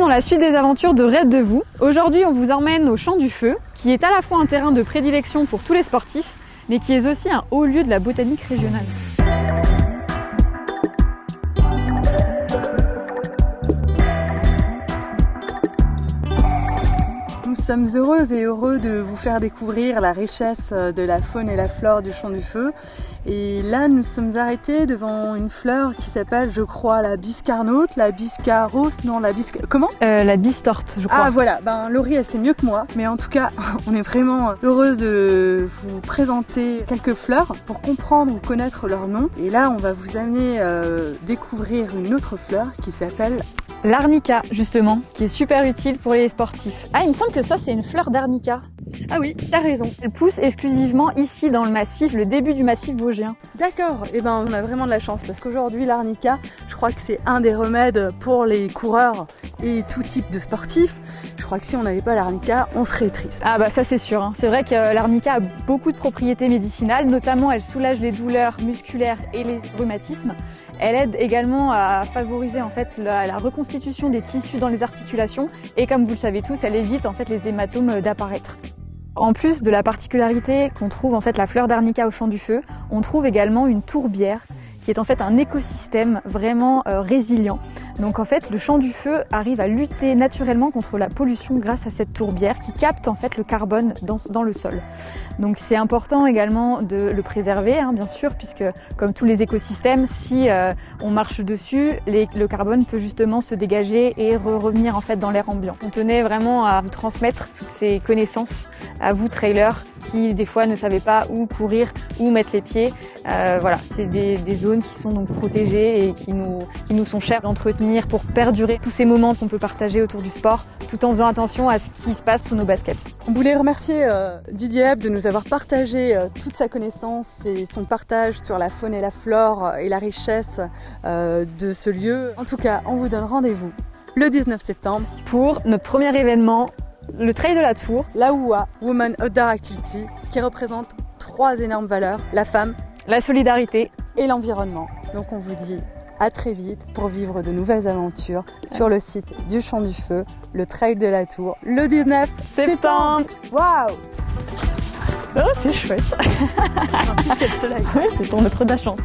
dans la suite des aventures de Raid de Vous. Aujourd'hui, on vous emmène au Champ du Feu, qui est à la fois un terrain de prédilection pour tous les sportifs, mais qui est aussi un haut lieu de la botanique régionale. Nous sommes heureuses et heureux de vous faire découvrir la richesse de la faune et la flore du Champ du Feu. Et là, nous sommes arrêtés devant une fleur qui s'appelle, je crois, la biscarnote, la biscaros, non, la comment La bistorte, je crois. Ah voilà, Laurie, elle sait mieux que moi. Mais en tout cas, on est vraiment heureuse de vous présenter quelques fleurs pour comprendre ou connaître leur nom. Et là, on va vous amener découvrir une autre fleur qui s'appelle l'arnica, justement, qui est super utile pour les sportifs. Ah, il me semble que ça, c'est une fleur d'arnica. Ah oui, t'as raison. Elle pousse exclusivement ici dans le massif, le début du massif vosgien. D'accord, et on a vraiment de la chance parce qu'aujourd'hui l'arnica, je crois que c'est un des remèdes pour les coureurs et tout type de sportifs. Je crois que si on n'avait pas l'arnica, on serait triste. Ah bah ça c'est sûr, hein. C'est vrai que l'arnica a beaucoup de propriétés médicinales, notamment elle soulage les douleurs musculaires et les rhumatismes. Elle aide également à favoriser en fait la reconstitution des tissus dans les articulations et comme vous le savez tous, elle évite en fait les hématomes d'apparaître. En plus de la particularité qu'on trouve en fait la fleur d'arnica au Champ du Feu, on trouve également une tourbière qui est en fait un écosystème vraiment résilient. Donc en fait le Champ du Feu arrive à lutter naturellement contre la pollution grâce à cette tourbière qui capte en fait le carbone dans le sol. Donc c'est important également de le préserver, hein, bien sûr, puisque comme tous les écosystèmes, si on marche dessus, le carbone peut justement se dégager et revenir en fait dans l'air ambiant. On tenait vraiment à vous transmettre toutes ces connaissances à vous trailers qui des fois ne savaient pas où courir, où mettre les pieds. Voilà, c'est des zones qui sont donc protégées et qui nous sont chères d'entretenir pour perdurer tous ces moments qu'on peut partager autour du sport, tout en faisant attention à ce qui se passe sous nos baskets. On voulait remercier Didier Hebb de nous avoir partagé toute sa connaissance et son partage sur la faune et la flore et la richesse de ce lieu. En tout cas, on vous donne rendez-vous le 19 septembre pour notre premier événement, le Trail de la Tour, la WOA, Women Outdoor Activity, qui représente 3 énormes valeurs, la femme, la solidarité et l'environnement. Donc on vous dit à très vite pour vivre de nouvelles aventures sur le site du Champ du Feu, le Trail de la Tour, le 19 septembre. Waouh! Oh, c'est chouette. En plus, il y a le soleil. Ouais, c'est pour notre de la chance.